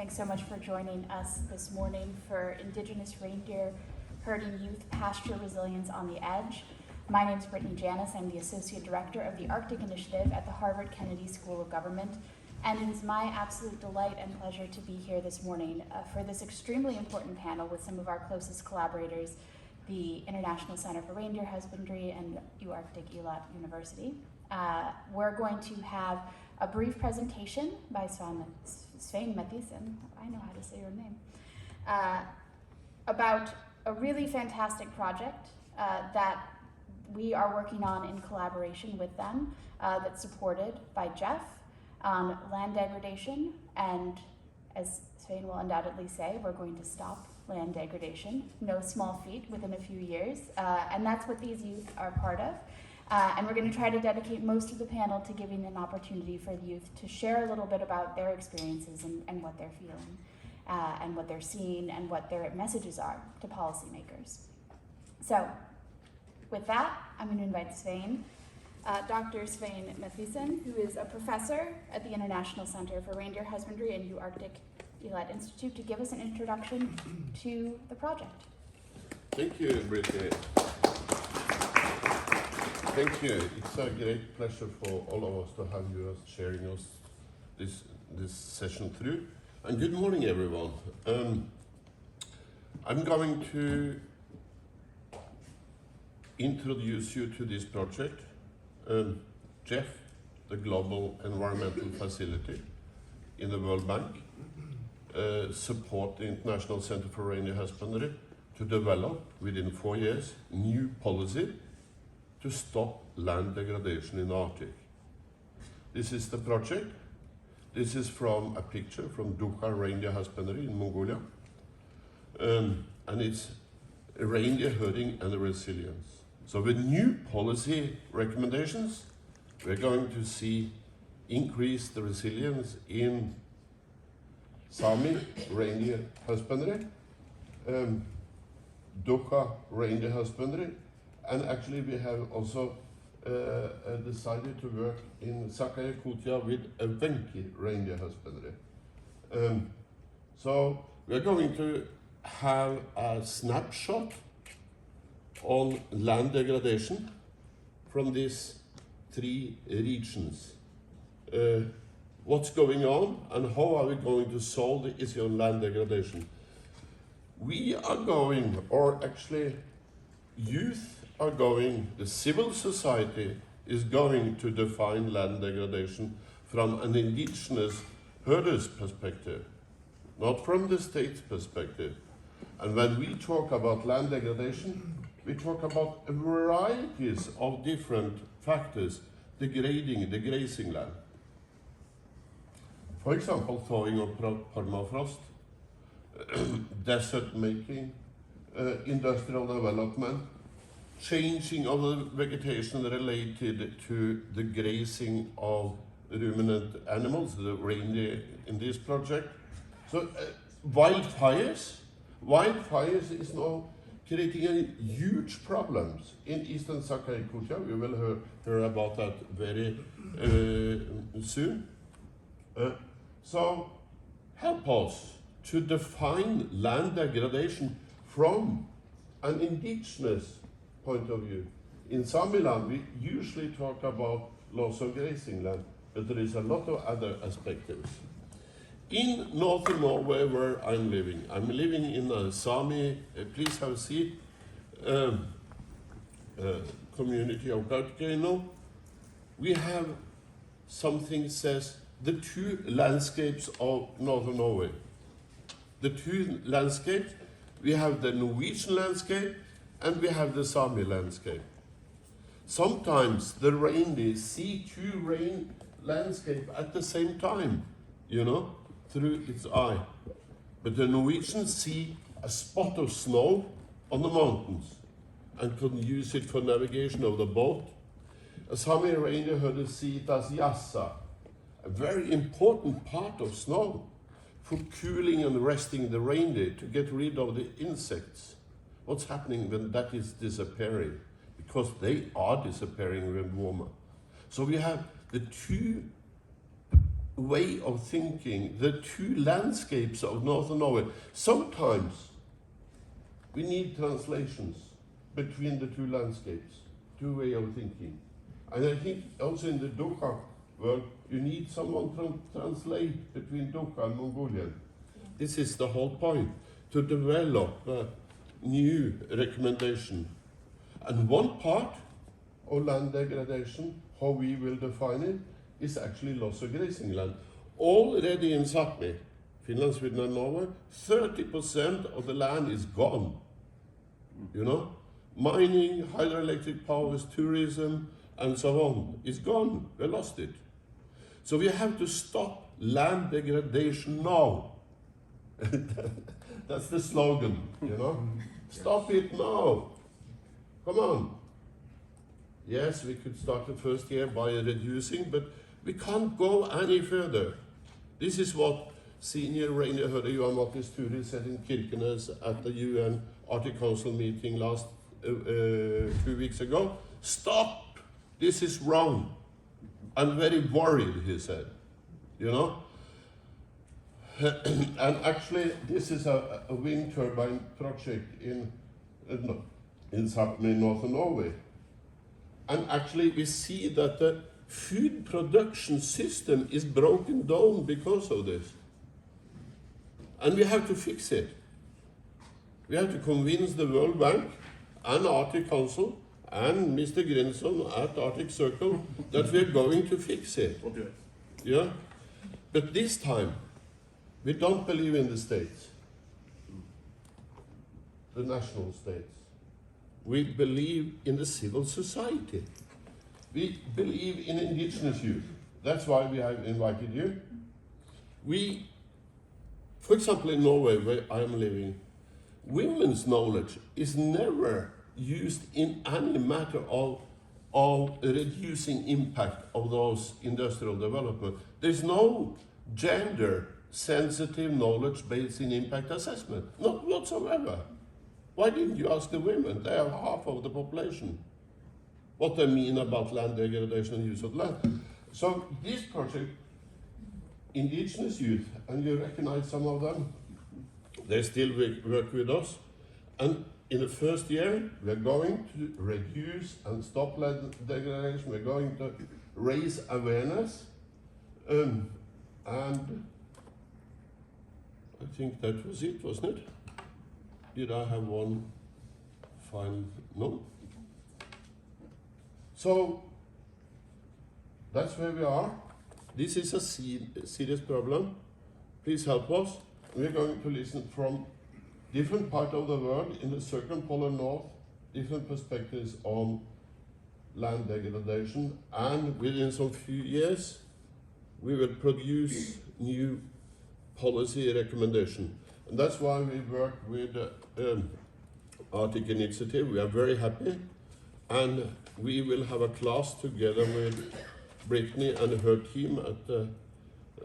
Thanks so much for joining us this morning for Indigenous Reindeer Herding Youth Pasture Resilience on the Edge. My name is Brittany Janis. I'm the Associate Director of the Arctic Initiative at the Harvard Kennedy School of Government. And it is my absolute delight and pleasure to be here this morning for this extremely important panel with some of our closest collaborators, the International Center for Reindeer Husbandry and UArctic Eilat University. We're going to have a brief presentation by Svein Mathisen, I know how to say your name, about a really fantastic project that we are working on in collaboration with them, that's supported by Jeff on land degradation, and as Svein will undoubtedly say, we're going to stop land degradation, no small feat, within a few years, and that's what these youth are part of. And we're going to try to dedicate most of the panel to giving an opportunity for the youth to share a little bit about their experiences and what they're feeling, and what they're seeing, and what their messages are to policymakers. So, with that, I'm going to invite Svein, Dr. Svein Mathisen, who is a professor at the International Center for Reindeer Husbandry and UArctic Eilat Institute, to give us an introduction to the project. Thank you, Brittany. Thank you. It's a great pleasure for all of us to have you sharing us this session through. And good morning, everyone. I'm going to introduce you to this project. Jeff, the Global Environmental Facility in the World Bank, support the International Center for Reindeer Husbandry to develop, within 4 years, new policy to stop land degradation in the Arctic. This is the project. This is from a picture from Dukha Reindeer Husbandry in Mongolia. And it's reindeer herding and resilience. So with new policy recommendations, we're going to see increased resilience in Sami reindeer husbandry, Dukha reindeer husbandry, and actually we have also decided to work in Sakha-Yakutia with a Venki reindeer husbandry. So we're going to have a snapshot on land degradation from these 3 regions. What's going on and how are we going to solve the issue of land degradation? We are going, or actually youth are going, the civil society is going to define land degradation from an indigenous herder's perspective, not from the state's perspective. And when we talk about land degradation, we talk about varieties of different factors degrading the grazing land. For example, thawing of permafrost, desert making, industrial development, changing of the vegetation related to the grazing of ruminant animals, the reindeer in this project. So wildfires is now creating huge problems in eastern Sakha-Yakutia. We will hear about that very soon. So help us to define land degradation from an indigenous point of view. In Sami land, we usually talk about loss of grazing land, but there is a lot of other aspects. In northern Norway, where I'm living in a Sami, please have a seat, community of Kautokeino. We have something says the 2 landscapes of northern Norway. The 2 landscapes, we have the Norwegian landscape and we have the Sami landscape. Sometimes the reindeer see 2 landscapes at the same time, through its eye. But the Norwegians see a spot of snow on the mountains and can use it for navigation of the boat. A Sami reindeer herder see it as yassa, a very important part of snow for cooling and resting the reindeer to get rid of the insects. What's happening when that is disappearing? Because they are disappearing when warmer. So we have the 2 way of thinking, the two landscapes of Northern Norway. Sometimes we need translations between the two landscapes, two way of thinking. And I think also in the Dokka world, you need someone to translate between Dokka and Mongolian. This is the whole point, to develop a new recommendation. And one part of land degradation, how we will define it, is actually loss of grazing land. Already in Sápmi, Finland, Sweden and Norway, 30% of the land is gone. You know? Mining, hydroelectric powers, tourism, and so on is gone. We lost it. So we have to stop land degradation now. That's the slogan, you know? Stop it now. Come on. Yes, we could start the first year by reducing, but we can't go any further. This is what senior reindeer herder Johan Mattis Turi said in Kirkenes at the UN Arctic Council meeting last 2 weeks ago. Stop! This is wrong. I'm very worried, he said. You know? And actually, this is a wind turbine project in Sápmi, northern Norway. And actually, we see that the food production system is broken down because of this. And we have to fix it. We have to convince the World Bank and Arctic Council and Mr. Grinson at Arctic Circle that we are going to fix it. Okay. Yeah? But this time, we don't believe in the states, the national states. We believe in the civil society. We believe in indigenous youth. That's why we have invited you. We, for example, in Norway, where I'm living, women's knowledge is never used in any matter of reducing impact of those industrial development. There's no gender-sensitive knowledge based in impact assessment, not whatsoever. Why didn't you ask the women? They are half of the population. What they mean about land degradation and use of land. So this project, indigenous youth, and you recognize some of them, they still work with us. And in the first year, we're going to reduce and stop land degradation. We're going to raise awareness. And I think that was it, wasn't it? Did I have one final? No? So, that's where we are. This is a serious problem. Please help us. We're going to listen from different parts of the world in the circumpolar north, different perspectives on land degradation, and within some few years, we will produce new policy recommendation. And that's why we work with Arctic Initiative. We are very happy. And we will have a class together with Brittany and her team at the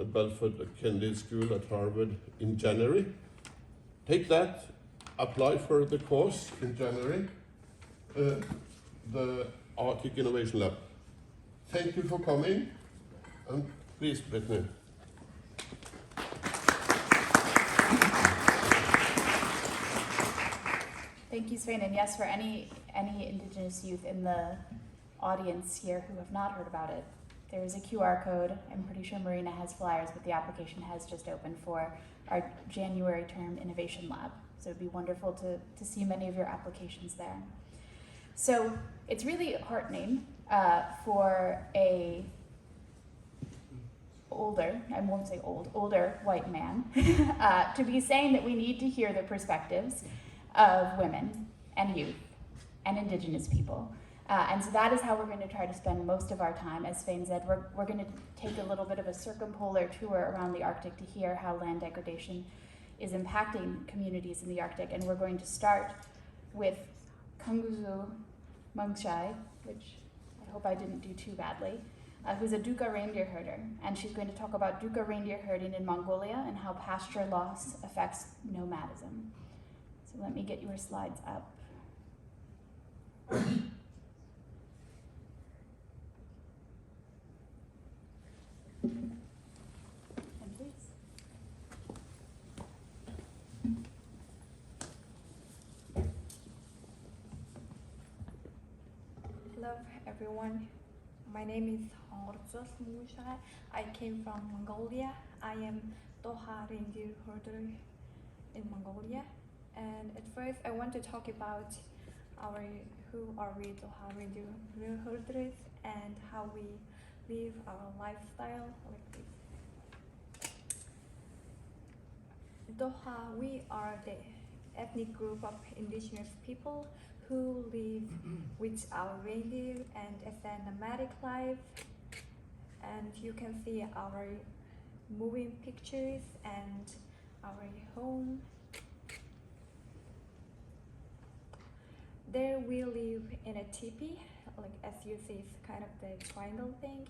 Belford Kennedy School at Harvard in January. Take that, apply for the course in January, the Arctic Innovation Lab. Thank you for coming, and please, Brittany. Thank you, Svein. And yes, for any Indigenous youth in the audience here who have not heard about it, there is a QR code. I'm pretty sure Marina has flyers, but the application has just opened for our January term Innovation Lab. So it'd be wonderful to see many of your applications there. So it's really heartening for a older white man to be saying that we need to hear the perspectives of women and youth and Indigenous people. And so that is how we're going to try to spend most of our time. As Svein said, we're going to take a little bit of a circumpolar tour around the Arctic to hear how land degradation is impacting communities in the Arctic. And we're going to start with Kunguzu Mungshai, which I hope I didn't do too badly, who's a Duka reindeer herder. And she's going to talk about Duka reindeer herding in Mongolia and how pasture loss affects nomadism. So let me get your slides up. everyone. My name is Orzus Musha. I came from Mongolia. I am Doha Reindeer herder in Mongolia. And at first, I want to talk about who are we Doha Reindeer herders and how we live our lifestyle like this. Doha, we are the ethnic group of indigenous people who live with our reindeer and as a nomadic life. And you can see our moving pictures and our home. There we live in a teepee, like as you see, it's kind of the triangle thing.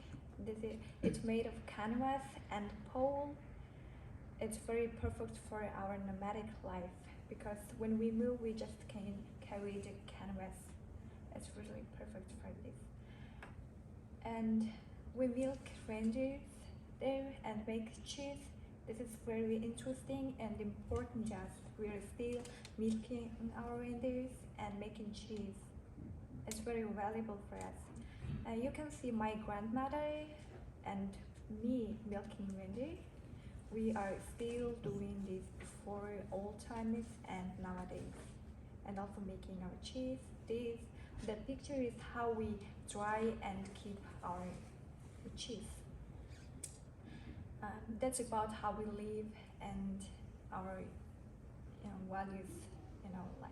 It's made of canvas and pole. It's very perfect for our nomadic life because when we move, we just can carry the canvas. It's really perfect for this. And we milk reindeers there and make cheese. This is very interesting and important job. We are still milking our reindeers and making cheese. It's very valuable for us. And you can see my grandmother and me milking reindeer. We are still doing this for old timers and nowadays. And also making our cheese. The picture is how we dry and keep our cheese. That's about how we live and our values in our life.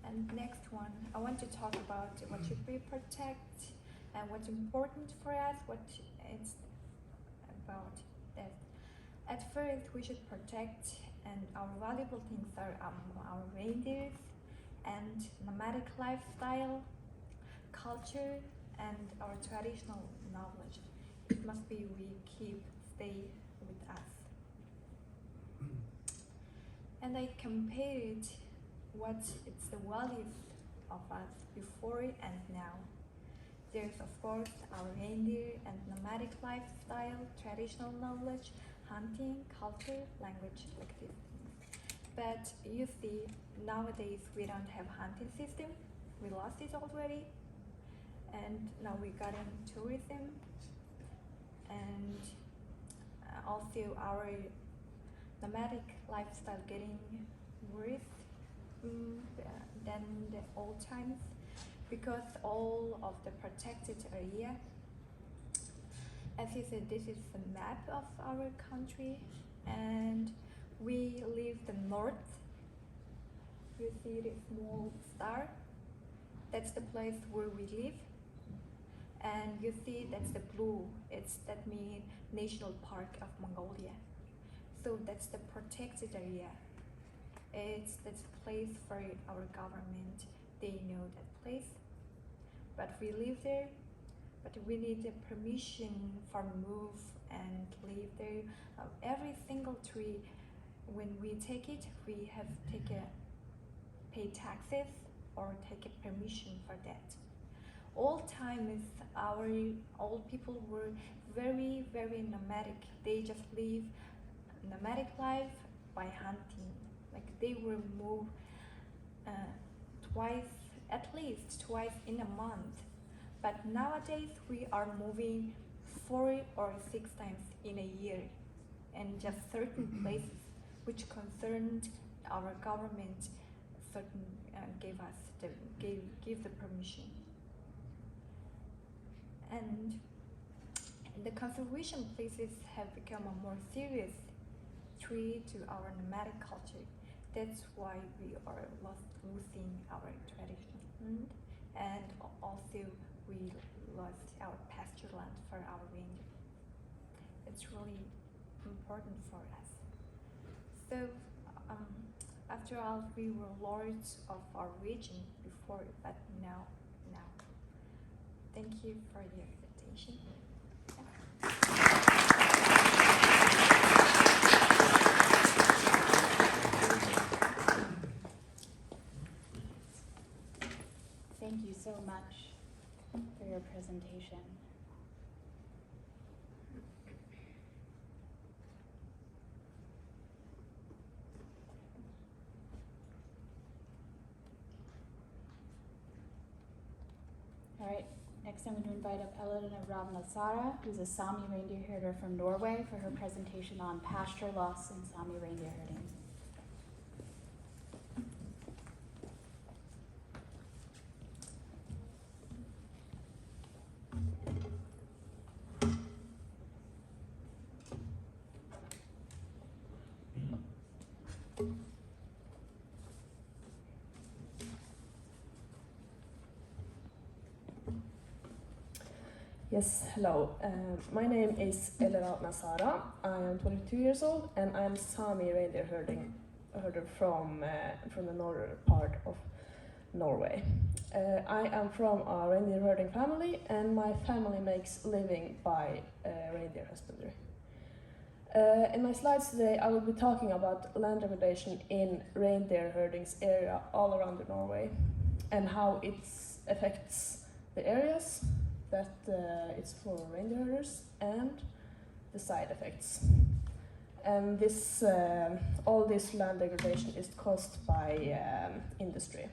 And next one, I want to talk about what should we protect and what's important for us, what it's about that. At first, we should protect and our valuable things are our reindeers and nomadic lifestyle, culture, and our traditional knowledge. It must be stay with us. And I compared what it's the values of us before and now. There's of course our reindeer and nomadic lifestyle, traditional knowledge, hunting, culture, language, like this. But you see, nowadays we don't have hunting system. We lost it already. And now we got in tourism. And also our nomadic lifestyle getting worse than the old times because all of the protected area. As you said, this is the map of our country and we live the north. You see the small star? That's the place where we live. And you see that's the blue, that means National Park of Mongolia. So that's the protected area. That's a place for our government. They know that place. But we live there, but we need the permission for move and live there. Every single tree, when we take it, we have to pay taxes or take a permission for that. Old times, our old people were very, very nomadic. They just live nomadic life by hunting. Like they will move at least twice in a month. But nowadays we are moving 4 or 6 times in a year, and just certain places which concerned our government give the permission. And the conservation places have become a more serious threat to our nomadic culture. That's why we are losing our traditional land, and also we lost our pasture land for our reindeer. It's really important for us. So after all, we were lords of our region before, but now. Thank you for your attention. Thank you so much for your presentation. All right, next I'm going to invite up Elena Ravnasara, who's a Sami reindeer herder from Norway, for her presentation on pasture loss in Sami reindeer herding. Yes, hello. My name is Elena Nasara. I am 22 years old and I'm Sami reindeer herder from the northern part of Norway. I am from a reindeer herding family and my family makes living by reindeer husbandry. In my slides today I will be talking about land degradation in reindeer herding's area all around Norway and how it affects the areas that it's for reindeer herders and the side effects. And this, all this land degradation is caused by industry.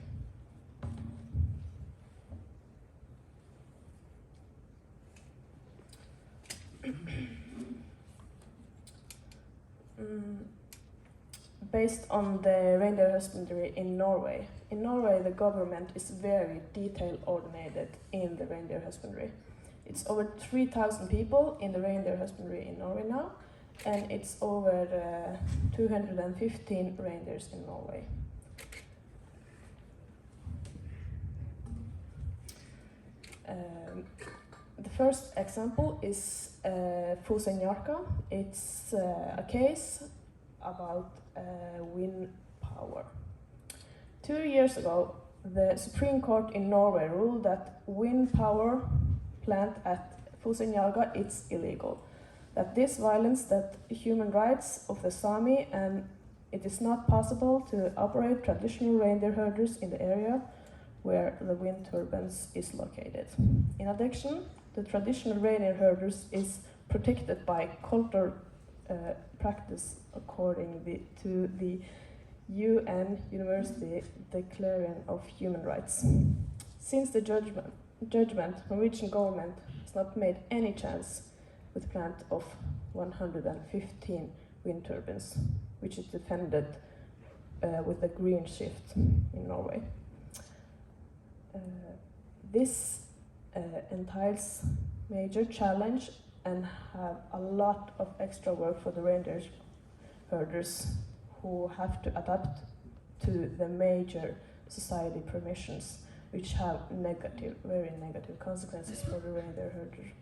Based on the reindeer husbandry in Norway. In Norway, the government is very detail-oriented in the reindeer husbandry. It's over 3,000 people in the reindeer husbandry in Norway now, and it's over 215 reindeers in Norway. The first example is Fosenjarka. It's a case about wind power. 2 years ago, the Supreme Court in Norway ruled that wind power plant at Fosenjarka is illegal. That this violates the human rights of the Sami and it is not possible to operate traditional reindeer herders in the area where the wind turbines is located. In addition, the traditional reindeer herders is protected by cultural practice according to the UN University Declaration of Human Rights. Since the judgment, Norwegian government has not made any chance with plant of 115 wind turbines, which is defended with a green shift in Norway. This entails major challenge and have a lot of extra work for the reindeer herders who have to adapt to the major society permissions which have very negative consequences for the reindeer herder.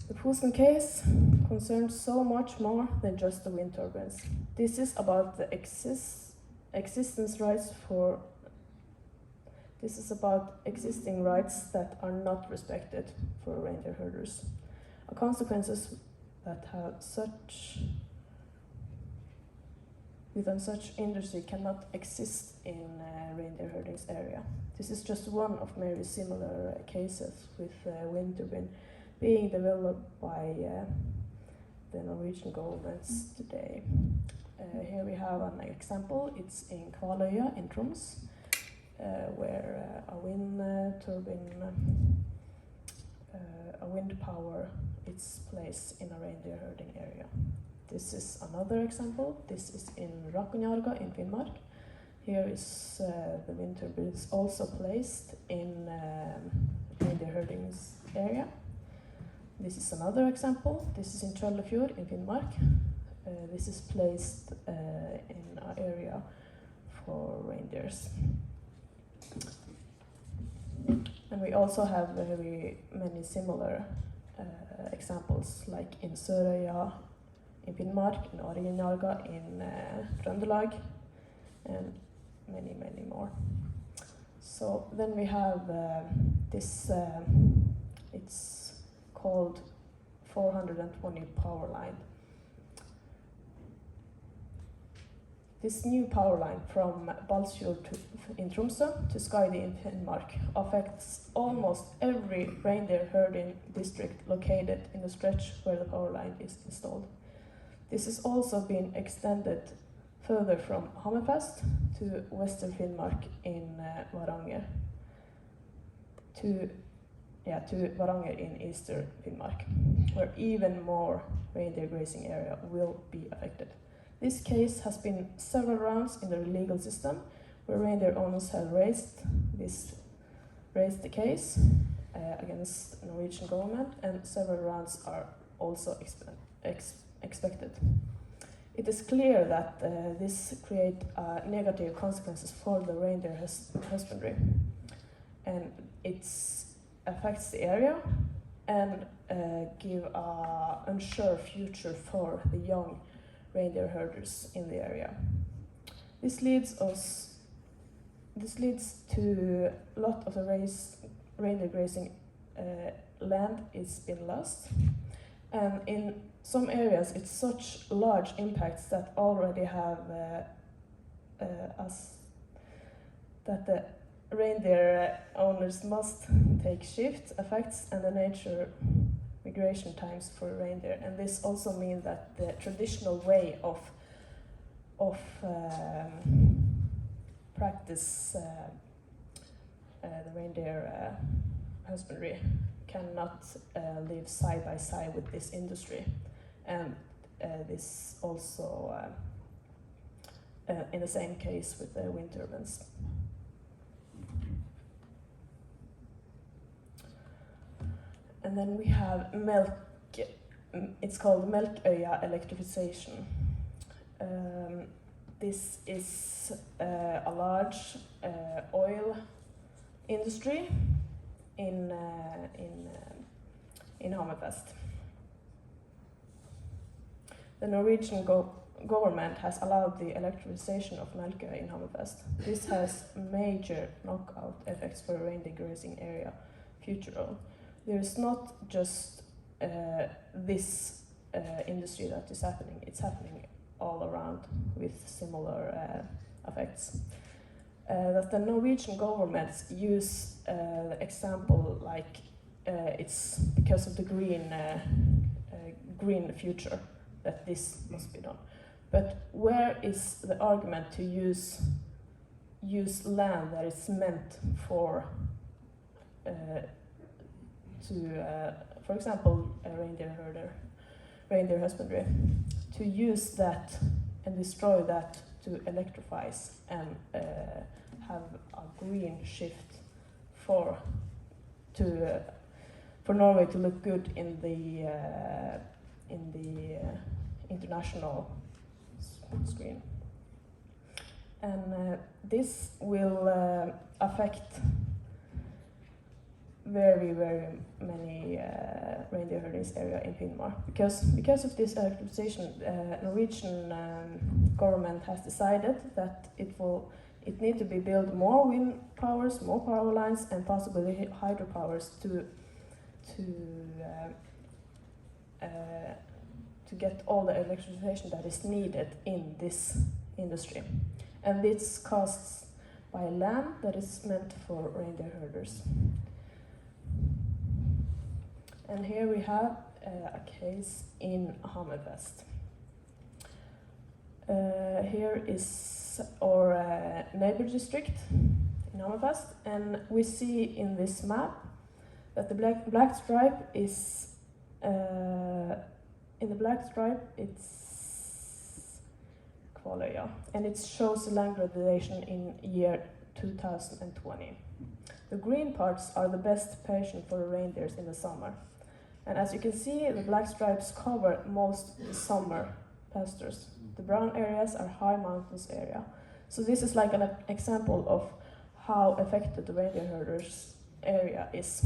The Fosen case concerns so much more than just the wind turbines. This is about the existence rights for This is about existing rights that are not respected for reindeer herders. Consequences that have within such industry cannot exist in reindeer herding's area. This is just one of many similar cases with wind turbine being developed by the Norwegian governments today. Here we have an example. It's in Kvaløya in Troms. Where a wind turbine, a wind power is placed in a reindeer herding area. This is another example. This is in Rakkonjarga in Finnmark. Here is the wind turbine is also placed in reindeer herding's area. This is another example. This is in Trøllefjord in Finnmark. This is placed in an area for reindeers. And we also have very many similar examples, like in Sørøya in Finnmark, in Orgenjarga in Trøndelag, and many more. So then we have this, it's called 420 power line. This new power line from Balsfjord in Tromsø to Skaidi in Finnmark affects almost every reindeer herding district located in the stretch where the power line is installed. This has also been extended further from Hammerfest to Western Finnmark in Varanger. to Varanger in eastern Finnmark, where even more reindeer grazing area will be affected. This case has been several rounds in the legal system, where reindeer owners have raised the case against the Norwegian government, and several rounds are also expected. It is clear that this creates negative consequences for the reindeer husbandry, and it affects the area and give an unsure future for the young reindeer herders in the area. This leads to a lot of the reindeer grazing land is been lost, and in some areas it's such large impacts that already have that the reindeer owners must take shift effects and the nature migration times for reindeer, and this also means that the traditional way of practice the reindeer husbandry cannot live side by side with this industry, and this also in the same case with the wind turbines. And then we have it's called Melkøya electrification. This is a large oil industry in Hammerfest. The Norwegian government has allowed the electrification of Melkøya in Hammerfest. This has major knockout effects for reindeer grazing area future on. There is not just this industry that is happening, it's happening all around with similar effects. That the Norwegian governments use example like it's because of the green future that this must be done. But where is the argument to use land that is meant for for example, a reindeer husbandry, to use that and destroy that to electrify and have a green shift for Norway to look good in the international screen, and this will affect very many reindeer herders area in Finnmark, because of this electrification. Norwegian government has decided that it need to be built more wind powers, more power lines, and possibly hydropowers to get all the electrification that is needed in this industry, and this costs by land that is meant for reindeer herders. And here we have a case in Hammerfest. Here is our neighbor district in Hammerfest, and we see in this map that the black stripe is in the black stripe it's Kvaløya, and it shows the land gradation in year 2020. The green parts are the best patient for the reindeers in the summer. And as you can see, the black stripes cover most of the summer pastures. The brown areas are high mountains area. So this is like an example of how affected the reindeer herders area is.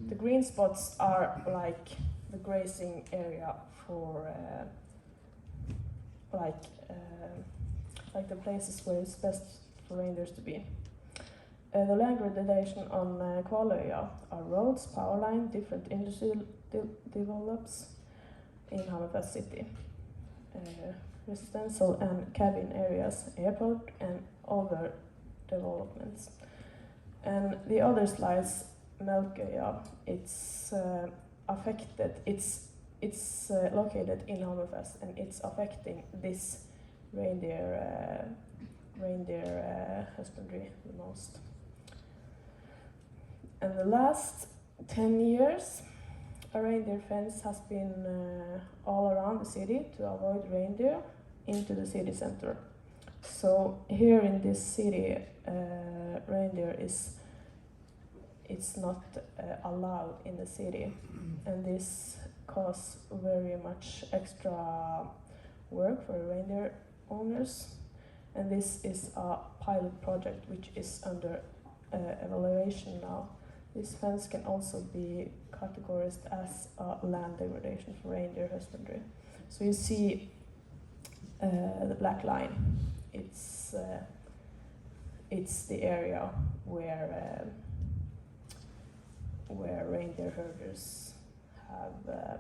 The green spots are like the grazing area for like the places where it's best for reindeers to be. The land gradation on Kvaløya are roads, power line, different industry develops in Hammerfest city. Residential and cabin areas, airport, and other developments. And the other slides, Melkøya, it's affected. It's located in Hammerfest, and it's affecting this reindeer husbandry the most. And the last 10 years, a reindeer fence has been all around the city to avoid reindeer into the city center. So here in this city, reindeer it's not allowed in the city, and this causes very much extra work for reindeer owners. And this is a pilot project which is under evaluation now. This fence can also be categorized as a land degradation for reindeer husbandry. So you see the black line. It's the area where reindeer herders have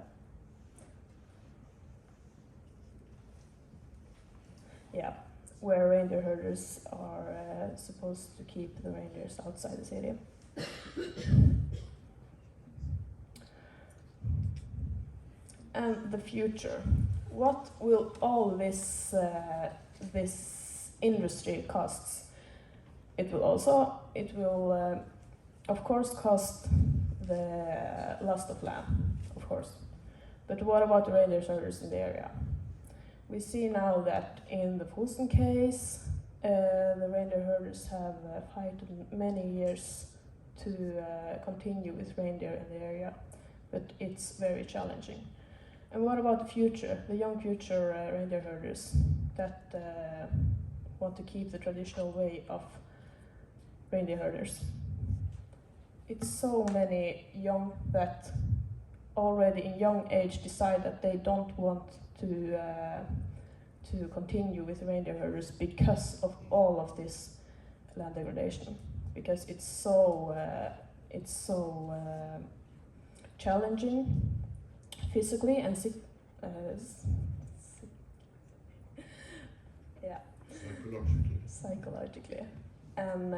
where reindeer herders are supposed to keep the reindeers outside the city. And the future. What will all this industry cost? It will of course cost the loss of land, of course. But what about the reindeer herders in the area? We see now that in the Fosen case, the reindeer herders have fought many years to continue with reindeer in the area, but it's very challenging. And what about the future, the young future reindeer herders that want to keep the traditional way of reindeer herders? It's so many young that already in young age decide that they don't want to continue with reindeer herders because of all of this land degradation, because it's so challenging physically and psychologically, and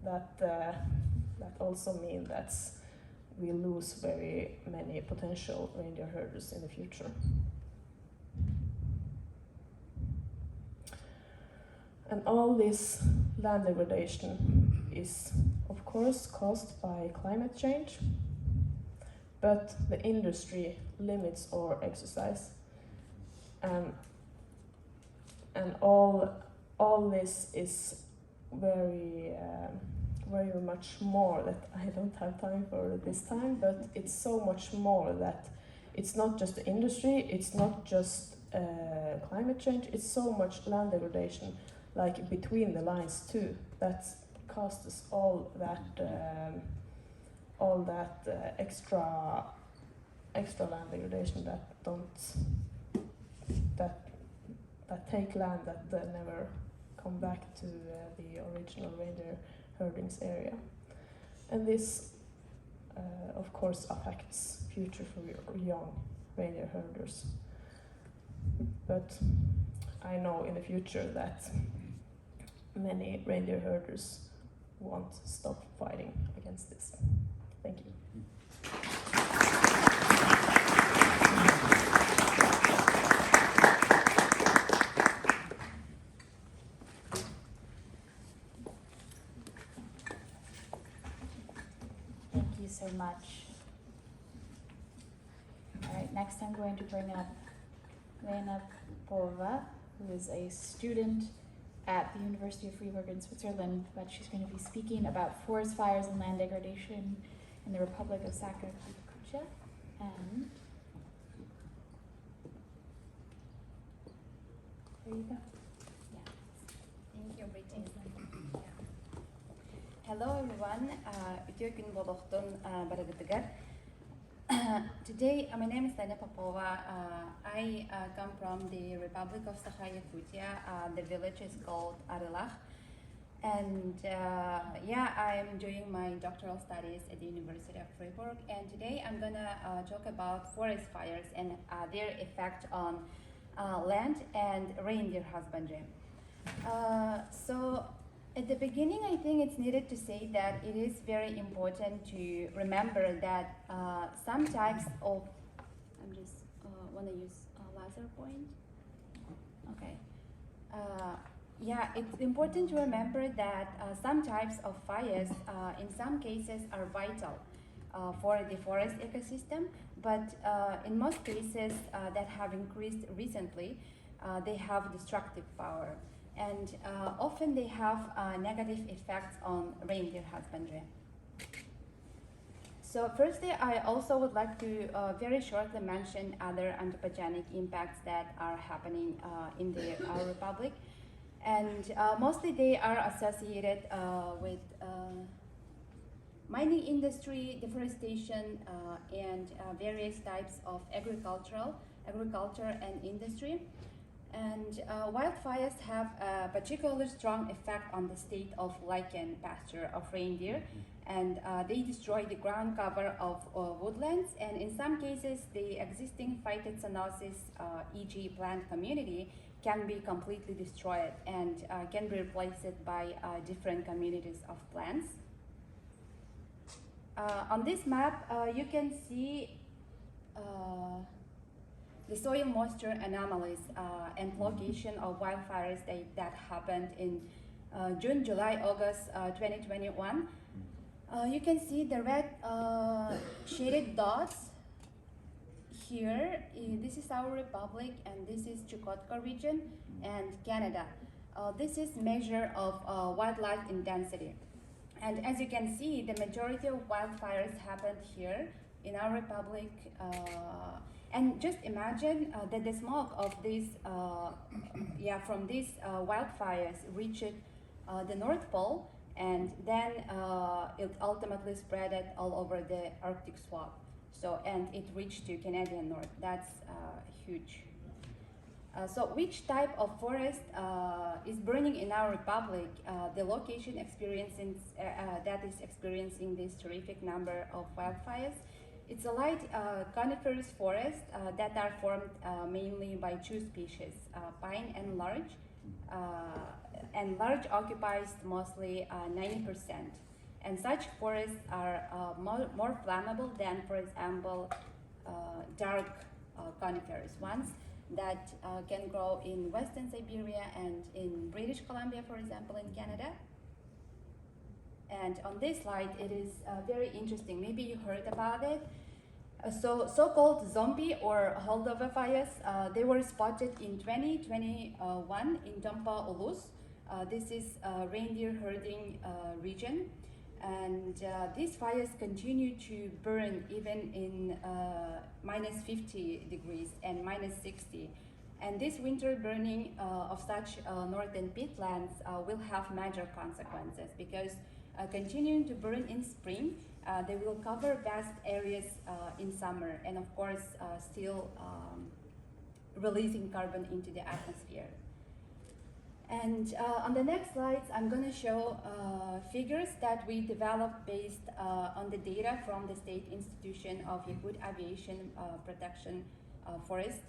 that also means that we lose very many potential reindeer herders in the future. And all this land degradation is, of course, caused by climate change, but the industry limits our exercise, and all this is very much more that I don't have time for this time, but it's so much more that it's not just the industry, it's not just climate change, it's so much land degradation, like between the lines too, that costs us all that extra land degradation that take land that never come back to the original reindeer herdings area. And this of course affects future for young reindeer herders. But I know in the future that many reindeer herders won't stop fighting against this. Thank you. Thank you so much. All right, next I'm going to bring up Lena Pova, who is a student at the University of Freiburg in Switzerland, but she's going to be speaking about forest fires and land degradation in the Republic of Sakarya. And there you go. Yeah. Thank you, Brittany. Hello everyone. Ütürkün Bolochtun Baragatagar. Today, my name is Lena Popova. I come from the Republic of Sakha-Yakutia. The village is called Arylach. And I'm doing my doctoral studies at the University of Freiburg. And today I'm gonna talk about forest fires and their effect on land and reindeer husbandry. So at the beginning, I think it's needed to say that it is very important to remember that some types of, I'm just want to use a laser point. Okay. Yeah, it's important to remember that some types of fires, in some cases, are vital for the forest ecosystem, but in most cases that have increased recently, they have destructive power, and often they have negative effects on reindeer husbandry. So firstly, I also would like to very shortly mention other anthropogenic impacts that are happening in our republic. And mostly they are associated with mining industry, deforestation, and various types of agriculture and industry. And wildfires have a particularly strong effect on the state of lichen pasture of reindeer, and they destroy the ground cover of woodlands, and in some cases the existing phytocyanosis, e.g. plant community, can be completely destroyed and can be replaced by different communities of plants. On this map, you can see the soil moisture anomalies and location of wildfires that happened in June, July, August 2021. You can see the red shaded dots here. This is our republic, and this is Chukotka region and Canada. This is measure of wildlife intensity. And as you can see, the majority of wildfires happened here in our republic. And just imagine that the smoke of these, from these wildfires reached the North Pole, and then it ultimately spread it all over the Arctic swamp. So, and it reached to Canadian North. That's huge. So which type of forest is burning in our republic? The location experiencing that is experiencing this terrific number of wildfires. It's a light coniferous forest that are formed mainly by two species, pine and larch. And larch occupies mostly 90%. And such forests are more flammable than, for example, dark coniferous ones that can grow in Western Siberia and in British Columbia, for example, in Canada. And on this slide, it is very interesting. Maybe you heard about it. So-called zombie or holdover fires, they were spotted in 2021 in Tampa, Ulus. This is a reindeer herding region. And these fires continue to burn even in minus 50 degrees and minus 60. And this winter burning of such northern peatlands will have major consequences, because continuing to burn in spring, they will cover vast areas in summer, and of course still releasing carbon into the atmosphere. And on the next slides, I'm going to show figures that we developed based on the data from the State Institution of Yakut Aviation Protection Forest,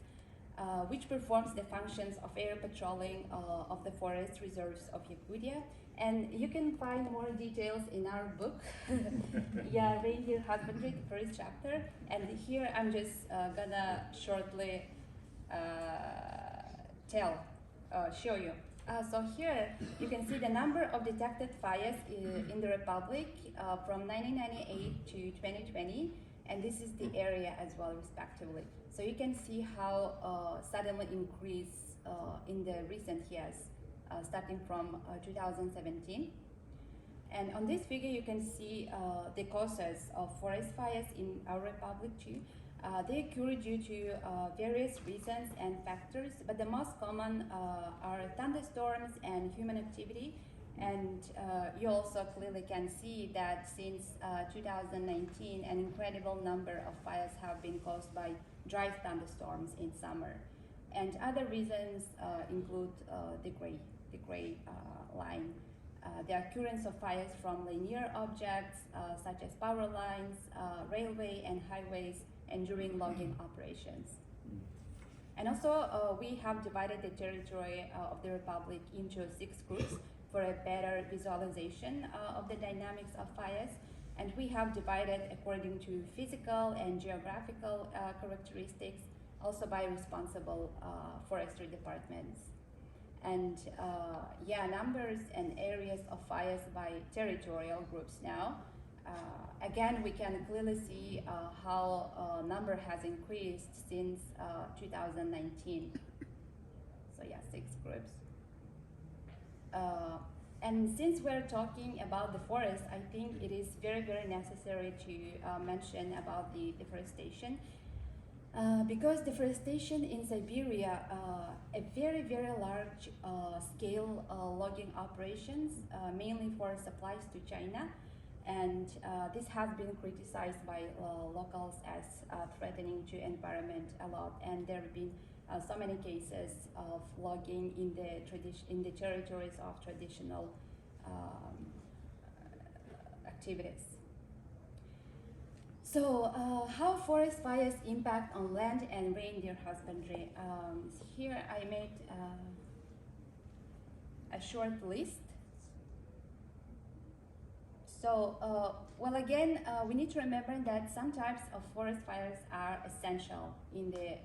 which performs the functions of air patrolling of the forest reserves of Yakutia. And you can find more details in our book, Reindeer Husbandry, the first chapter. And here I'm just gonna shortly show you. So here you can see the number of detected fires in the Republic from 1998 to 2020, and this is the area as well, respectively. So you can see how suddenly increase in the recent years, starting from 2017. And on this figure you can see the causes of forest fires in our Republic too. They occur due to various reasons and factors, but the most common are thunderstorms and human activity. And you also clearly can see that since 2019, an incredible number of fires have been caused by dry thunderstorms in summer. And other reasons include the gray line. The occurrence of fires from linear objects such as power lines, railway and highways, and during logging operations. And also we have divided the territory of the Republic into 6 groups for a better visualization of the dynamics of fires. And we have divided according to physical and geographical characteristics, also by responsible forestry departments. And yeah, numbers and areas of fires by territorial groups now. Again, we can clearly see how number has increased since 2019. So yeah, 6 groups. And since we're talking about the forest, I think it is very, very necessary to mention about the deforestation. Because deforestation in Siberia, a very, very large scale logging operations, mainly for supplies to China. And this has been criticized by locals as threatening to environment a lot. And there have been so many cases of logging in the territories of traditional activities. So, how forest fires impact on land and reindeer husbandry? Here I made a short list. So, well, again, we need to remember that some types of forest fires are essential in the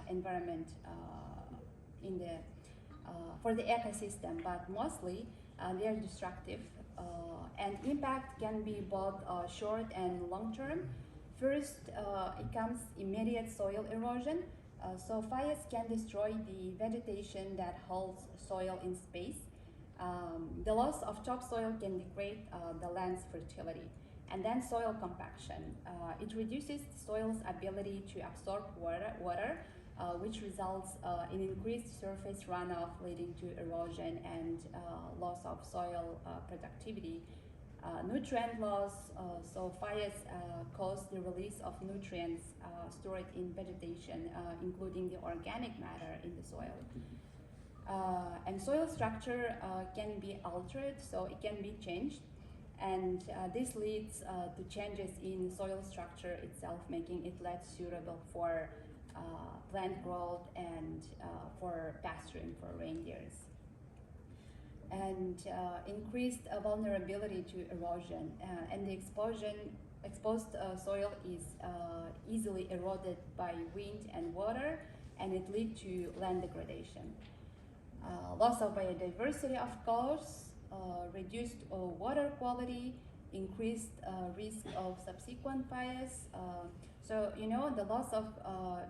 environment, for the ecosystem, but mostly they are destructive, and impact can be both short and long term. First, it comes immediate soil erosion. So fires can destroy the vegetation that holds soil in space. The loss of topsoil can degrade the land's fertility. And then soil compaction. It reduces soil's ability to absorb water, which results in increased surface runoff, leading to erosion and loss of soil productivity. Nutrient loss, so fires cause the release of nutrients stored in vegetation, including the organic matter in the soil. And soil structure can be altered, so it can be changed. And this leads to changes in soil structure itself, making it less suitable for plant growth and for pasturing for reindeers. And increased vulnerability to erosion, and the exposed soil is easily eroded by wind and water, and it leads to land degradation. Loss of biodiversity, of course, reduced water quality, increased risk of subsequent fires. So, you know, the loss of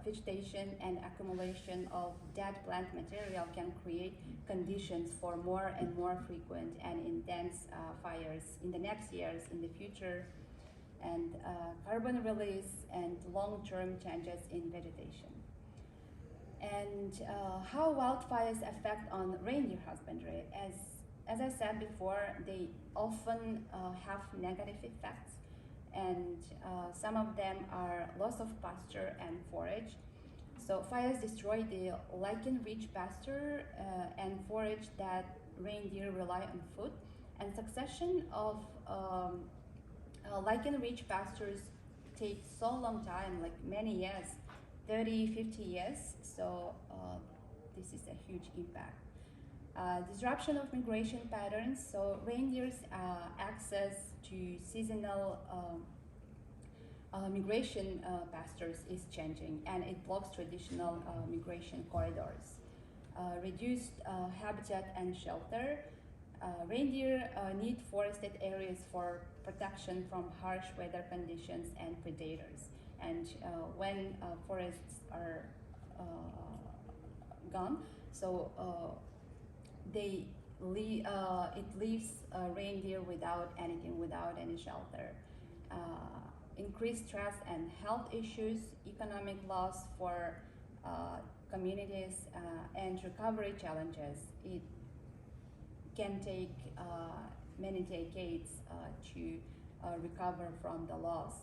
vegetation and accumulation of dead plant material can create conditions for more and more frequent and intense fires in the next years, in the future, and carbon release and long-term changes in vegetation. And how wildfires affect on reindeer husbandry. As I said before, they often have negative effects, and some of them are loss of pasture and forage. So fires destroy the lichen-rich pasture and forage that reindeer rely on food, and succession of lichen-rich pastures takes so long time, like many years, 30, 50 years, so this is a huge impact. Disruption of migration patterns, so reindeers' access to seasonal migration pastures is changing, and it blocks traditional migration corridors. Reduced habitat and shelter. Reindeer need forested areas for protection from harsh weather conditions and predators. And when forests are gone, so it leaves reindeer without anything, without any shelter. Increased stress and health issues, economic loss for communities, and recovery challenges. It can take many decades to recover from the loss.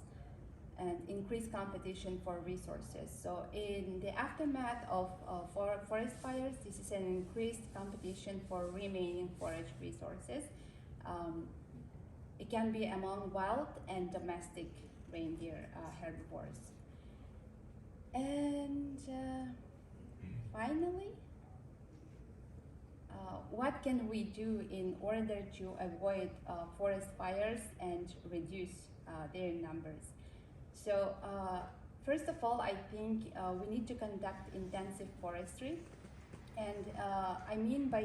And increased competition for resources. So in the aftermath of forest fires, this is an increased competition for remaining forage resources. It can be among wild and domestic reindeer herbivores. And finally, what can we do in order to avoid forest fires and reduce their numbers? So first of all, I think we need to conduct intensive forestry. And I mean by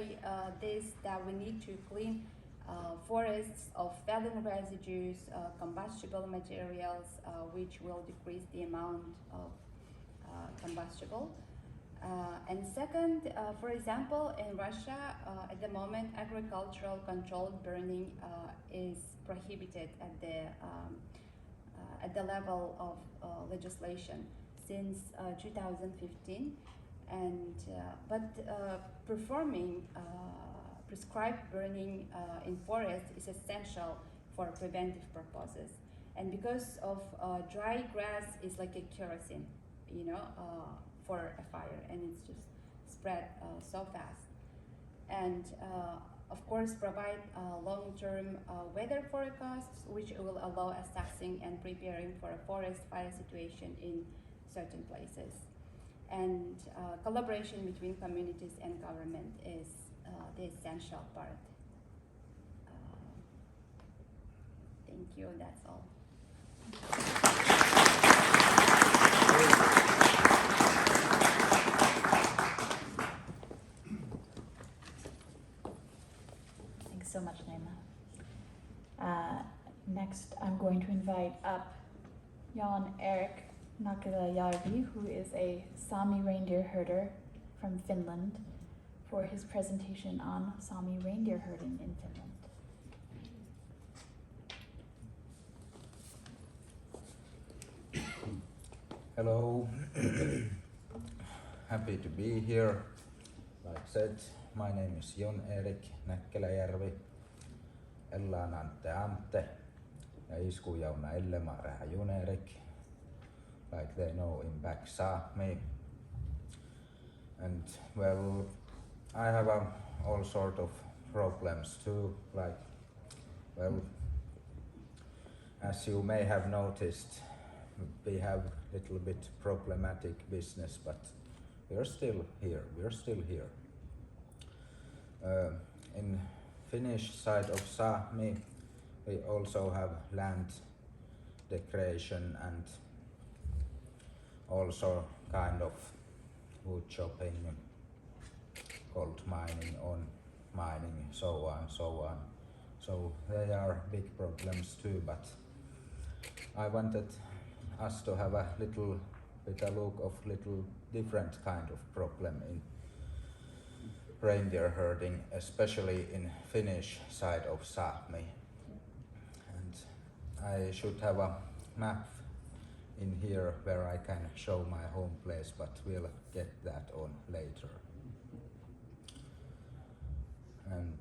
this that we need to clean forests of fallen residues, combustible materials, which will decrease the amount of combustible. And second, for example, in Russia, at the moment, agricultural controlled burning is prohibited at the level of legislation since 2015. And but performing prescribed burning in forests is essential for preventive purposes. And because of dry grass is like a kerosene, you know, for a fire, and it's just spread so fast. And of course, provide long-term weather forecasts, which will allow assessing and preparing for a forest fire situation in certain places. And collaboration between communities and government is the essential part. Thank you, that's all. Thanks so much, Naima. Next, I'm going to invite up Jan Erik Nakala-Järvi, who is a Sami reindeer herder from Finland, for his presentation on Sami reindeer herding in Finland. Hello, happy to be here. Like said, my name is Jon Erik Näkkäläjärvi, Ellaan Ante ja iskujauna Ellemare Jon Erik, like they know in back Sápmi. And well, I have all sort of problems too, like, well, as you may have noticed, we have a little bit problematic business, but we're still here. In Finnish side of Sápmi, we also have land decoration and also kind of wood chopping, gold mining, so on. So they are big problems too, but I wanted us to have a little bit a look of little different kind of problem in reindeer herding, especially in Finnish side of Sápmi. And I should have a map in here where I can show my home place, but we'll get that on later. And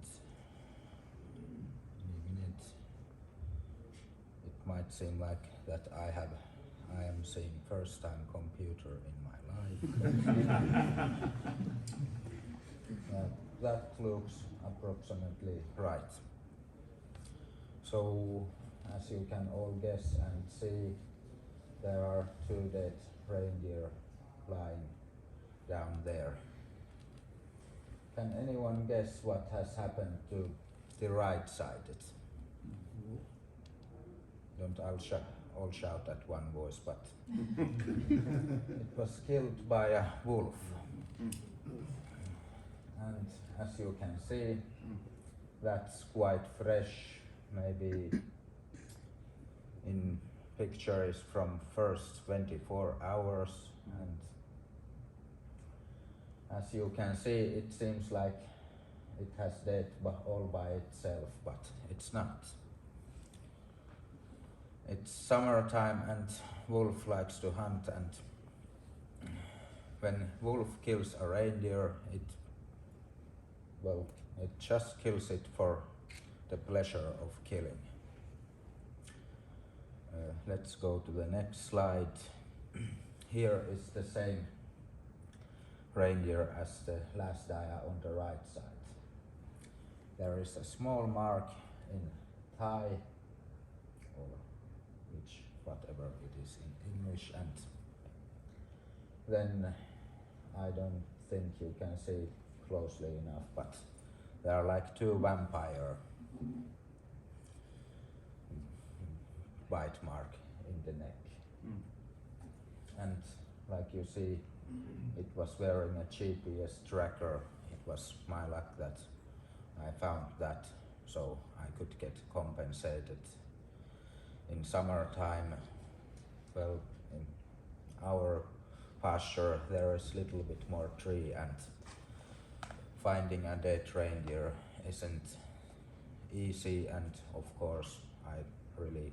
it might seem like that I am seeing first time computer in my life. That looks approximately right. So as you can all guess and see, there are 2 dead reindeer lying down there. Can anyone guess what has happened to the right side? Don't all shout at one voice, but it was killed by a wolf. And as you can see, that's quite fresh. Maybe in picture is from first 24 hours, and as you can see, it seems like it has dead all by itself, but it's not. It's summertime and wolf likes to hunt, and when wolf kills a reindeer, it just kills it for the pleasure of killing. Let's go to the next slide. Here is the same reindeer as the last dia on the right side. There is a small mark in thigh, or whatever it is in English, and then I don't think you can see it closely enough, but there are like 2 vampire bite mark in the neck. And like you see it was wearing a GPS tracker. It was my luck that I found that, so I could get compensated. In summertime, well, in our pasture there is little bit more tree, and finding a dead reindeer isn't easy, and of course I really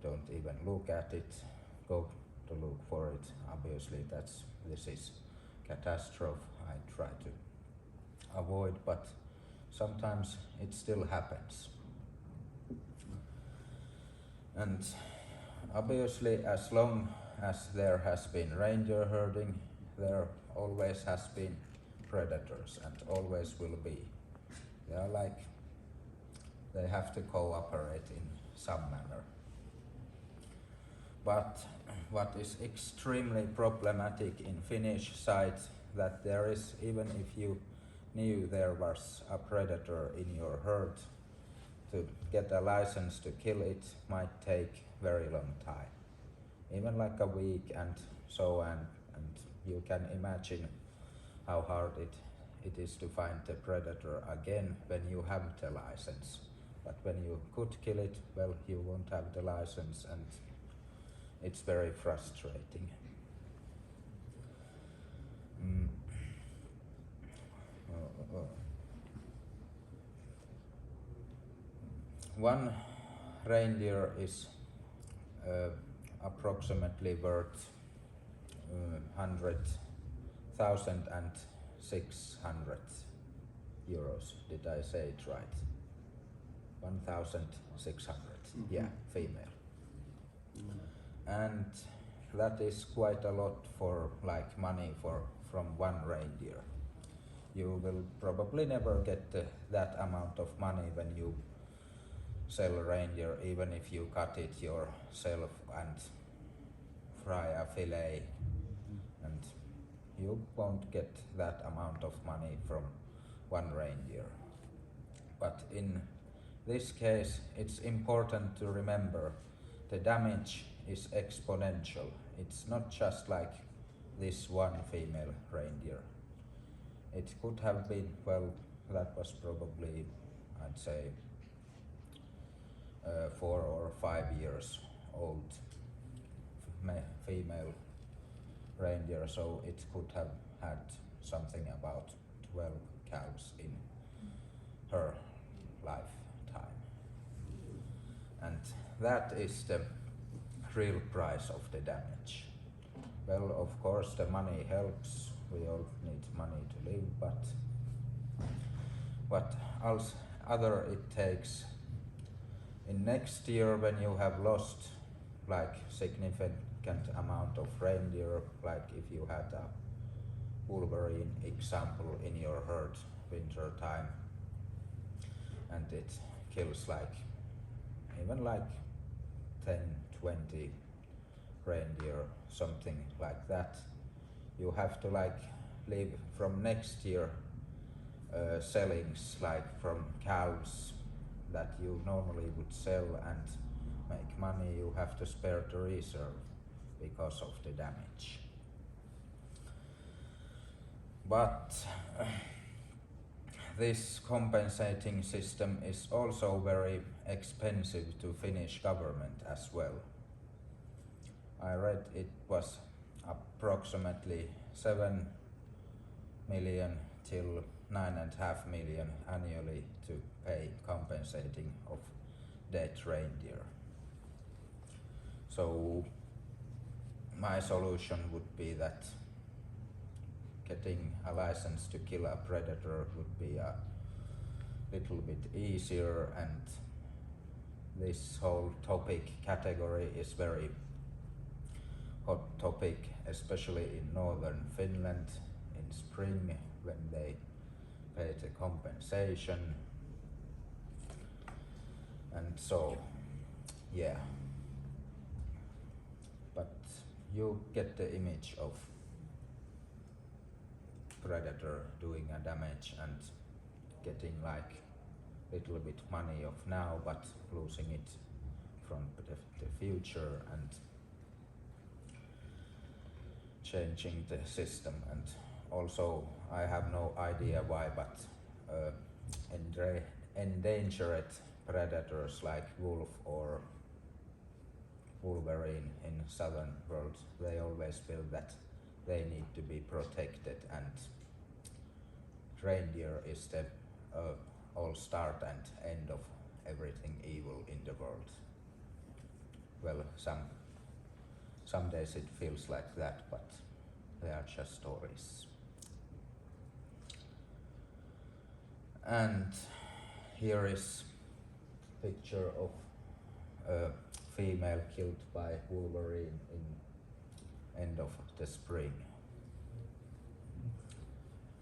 don't even look at it, go to look for it. Obviously this is catastrophe I try to avoid, but sometimes it still happens. And obviously, as long as there has been reindeer herding, there always has been predators and always will be. They are like, they have to cooperate in some manner. But what is extremely problematic in Finnish side, that there is, even if you knew there was a predator in your herd, to get a license to kill it might take very long time, even like a week and so on, and you can imagine how hard it is to find the predator again when you have the license. But when you could kill it, well, you won't have the license, and it's very frustrating. One reindeer is approximately worth 100,600 euros. Did I say it right? 1,600. Yeah, female. And that is quite a lot for like money from one reindeer. You will probably never get that amount of money when you sell a reindeer, even if you cut it yourself and fry a fillet, and you won't get that amount of money from one reindeer. But in this case, it's important to remember the damage is exponential. It's not just like this one female reindeer. It could have been, well, that was probably, I'd say, 4 or 5 years old female reindeer, so it could have had something about 12 calves in her lifetime. And that is the real price of the damage. Well, of course the money helps, we all need money to live, but what else other it takes in next year, when you have lost like significant amount of reindeer, like if you had a Wolverine example in your herd winter time, and it kills like even like 10, 20 reindeer, something like that, you have to like live from next year sellings like from cows that you normally would sell and make money. You have to spare the reserve because of the damage. But this compensating system is also very expensive to Finnish government as well. I read it was approximately 7 million till 9.5 million annually to pay compensating of dead reindeer. So my solution would be that getting a license to kill a predator would be a little bit easier, and this whole topic category is very hot topic, especially in northern Finland in spring when they pay the compensation. And so, yeah, but you get the image of predator doing a damage and getting like little bit money of now, but losing it from the future, and changing the system, and also I have no idea why, but endangered predators like wolf or wolverine in southern world, they always feel that they need to be protected, and reindeer is the all start and end of everything evil in the world. Well, some days it feels like that, but they are just stories. And here is picture of a female killed by wolverine in end of the spring.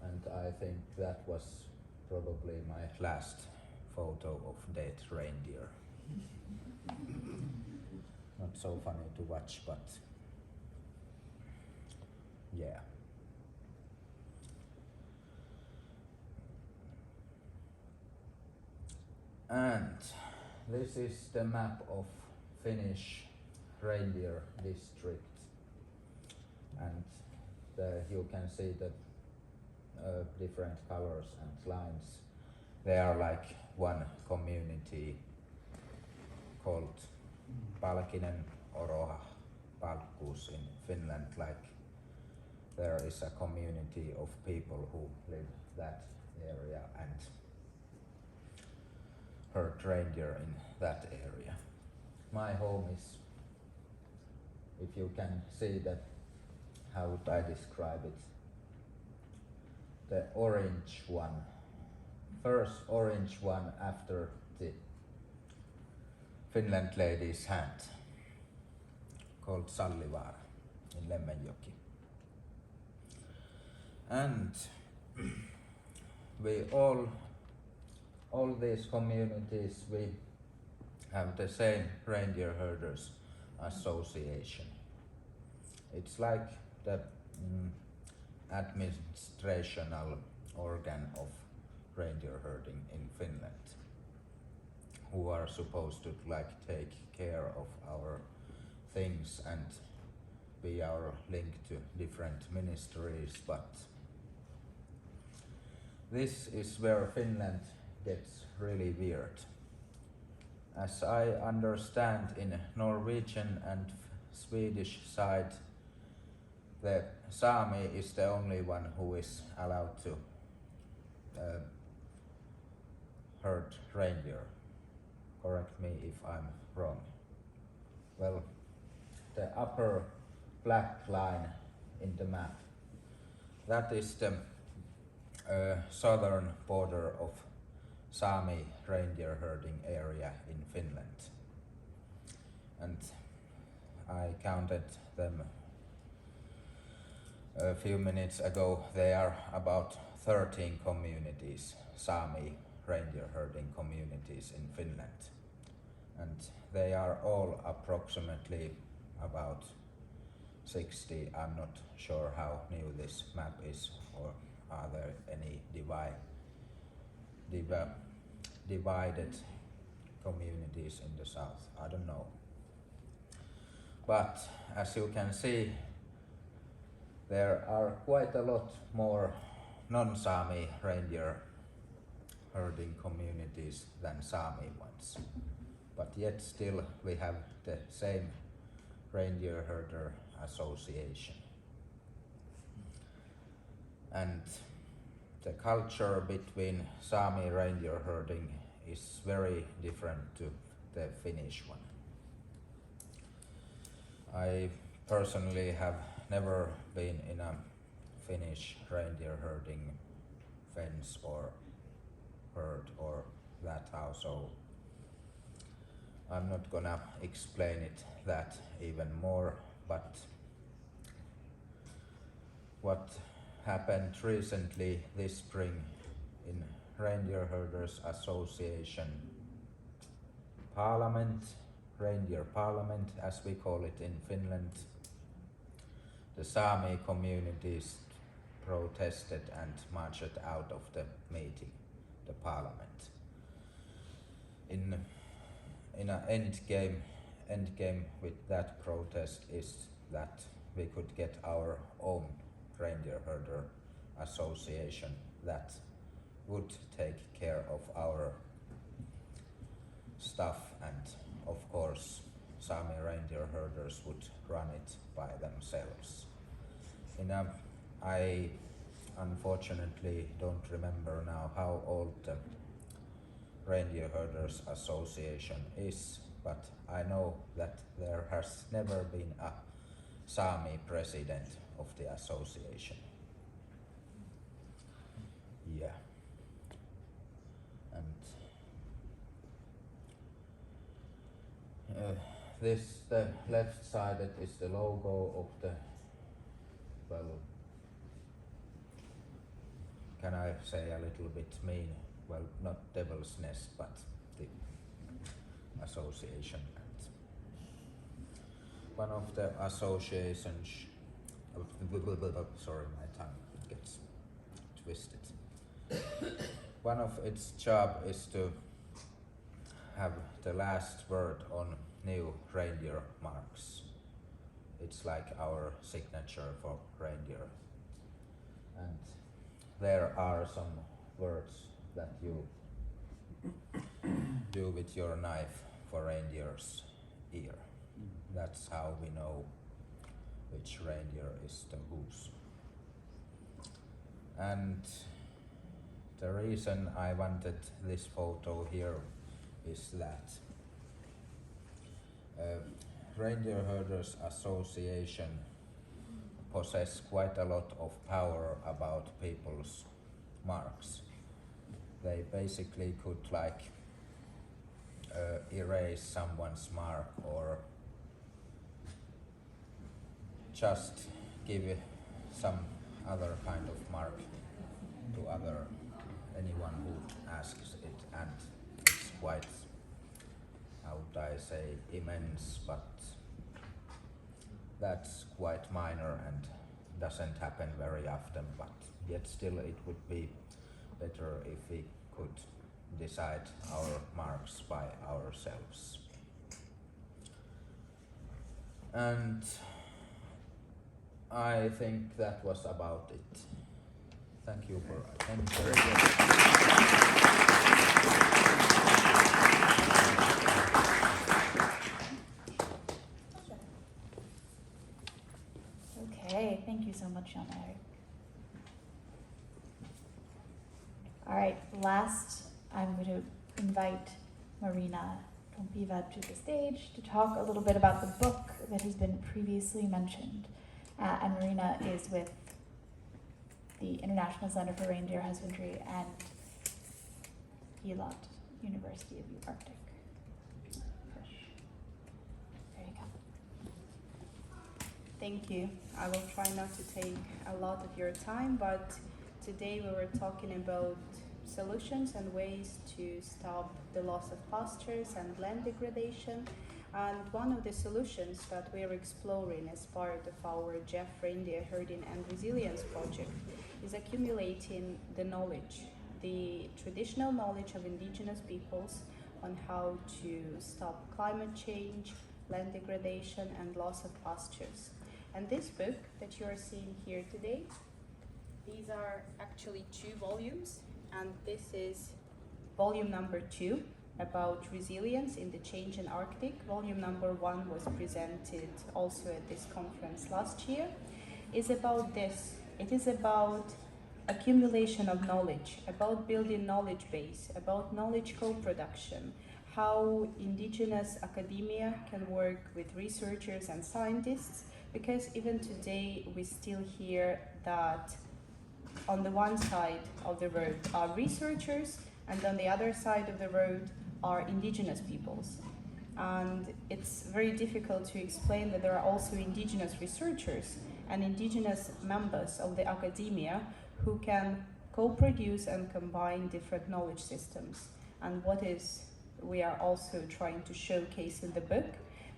And I think that was probably my last photo of dead reindeer. Not so funny to watch, but yeah. And this is the map of Finnish reindeer district, and you can see the different colors and lines. They are like one community called Palkinen, Oroha, Palkkuus in Finland. Like there is a community of people who live that area and herd reindeer in that area. My home is, if you can see that, how would I describe it? The orange one, first orange one after the Finland lady's hand, called Sallivaara in Lemmenjoki. And we all these communities, we have the same reindeer herders association. It's like the administrational organ of reindeer herding in Finland, who are supposed to like take care of our things and be our link to different ministries, but this is where Finland gets really weird. As I understand, in Norwegian and Swedish side, the Sami is the only one who is allowed to herd reindeer. Correct me if I'm wrong. Well, the upper black line in the map, that is the southern border of Sami reindeer herding area in Finland. And I counted them a few minutes ago. There are about 13 communities, Sami reindeer herding communities in Finland. And they are all approximately about 60. I'm not sure how new this map is, or are there any divided communities in the south? I don't know. But as you can see, there are quite a lot more non-Sami reindeer herding communities than Sami ones. But yet still we have the same reindeer herder association. And the culture between Sami reindeer herding is very different to the Finnish one. I personally have never been in a Finnish reindeer herding fence or herd or that how, so I'm not gonna explain it that even more, but what happened recently this spring in Reindeer Herders Association Parliament, Reindeer Parliament as we call it in Finland, the Sami communities protested and marched out of the meeting, the parliament. In an end game with that protest is that we could get our own reindeer herder association that would take care of our stuff, and of course Sami reindeer herders would run it by themselves. I unfortunately don't remember now how old the Reindeer Herders Association is, but I know that there has never been a Sami president of the association. Yeah. And this, the left side, that is the logo of the, well, can I say a little bit mean? Well, not Devil's Nest, but the association. And one of the associations, sorry, my tongue gets twisted. One of its job is to have the last word on new reindeer marks. It's like our signature for reindeer. And there are some words that you do with your knife for reindeer's ear. That's how we know which reindeer is the whose. And the reason I wanted this photo here is that Reindeer Herders Association possess quite a lot of power about people's marks. They basically could erase someone's mark or just give some other kind of mark to anyone who asks it, and it's quite, how would I say, immense, but that's quite minor and doesn't happen very often, but yet still it would be better if we could decide our marks by ourselves. And I think that was about it. Thank you for attention. Okay, thank you so much, Jan-Erik. All right, last, I'm going to invite Marina Tompiva to the stage to talk a little bit about the book that has been previously mentioned. And Marina is with the International Center for Reindeer Husbandry and Ilot, University of the Arctic. There you go. Thank you. I will try not to take a lot of your time, but today we were talking about solutions and ways to stop the loss of pastures and land degradation. And one of the solutions that we are exploring as part of our Jeff Reindeer Herding and Resilience project is accumulating the knowledge, the traditional knowledge of indigenous peoples on how to stop climate change, land degradation, and loss of pastures. And this book that you are seeing here today, these are actually 2 volumes, and this is volume number 2 about resilience in the change in Arctic. Volume number 1 was presented also at this conference last year. Is about this. It is about accumulation of knowledge, about building knowledge base, about knowledge co-production, how indigenous academia can work with researchers and scientists, because even today we still hear that on the one side of the road are researchers, and on the other side of the road are indigenous peoples. And it's very difficult to explain that there are also indigenous researchers and indigenous members of the academia who can co-produce and combine different knowledge systems. And what is we are also trying to showcase in the book.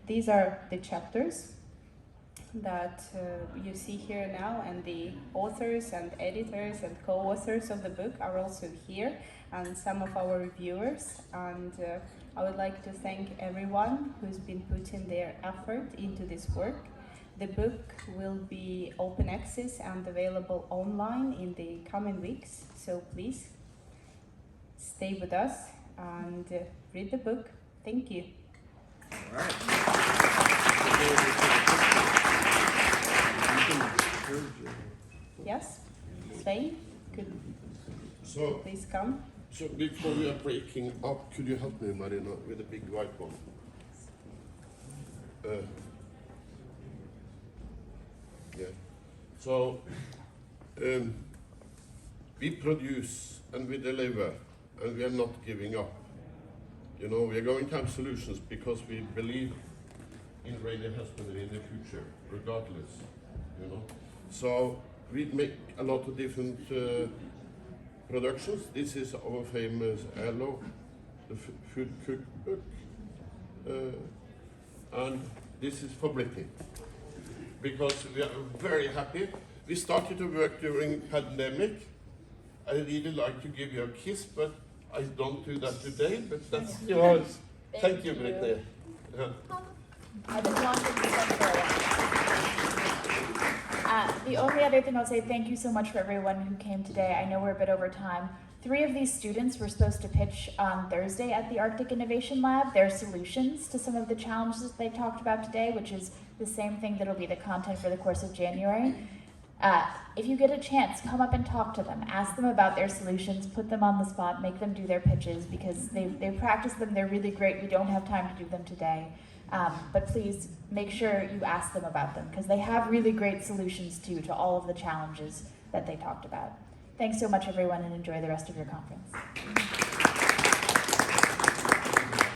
These are the chapters that you see here now, and the authors and editors and co-authors of the book are also here, and some of our reviewers. And I would like to thank everyone who's been putting their effort into this work. The book will be open access and available online in the coming weeks, so please stay with us and read the book. Thank you. All right. Yes, Svein, could So, please come. so before we are breaking up, could you help me, Marina, with the big white one? Yeah. So, we produce and we deliver, and we are not giving up. You know, we are going to have solutions because we believe in reindeer husbandry in the future, regardless. You know, so we make a lot of different productions. This is our famous Hello, the food cookbook, and this is for Brittany because we are very happy. We started to work during pandemic. I really like to give you a kiss, but I don't do that today. But that's yours. Thank you, Brittany. Yeah. I've been wanting to send for a while. The only other thing I'll say, thank you so much for everyone who came today. I know we're a bit over time. 3 of these students were supposed to pitch on Thursday at the Arctic Innovation Lab their solutions to some of the challenges they talked about today, which is the same thing that'll be the content for the course of January. If you get a chance, come up and talk to them. Ask them about their solutions, put them on the spot, make them do their pitches because they practice them, they're really great. We don't have time to do them today. But please make sure you ask them about them because they have really great solutions too to all of the challenges that they talked about. Thanks so much everyone and enjoy the rest of your conference.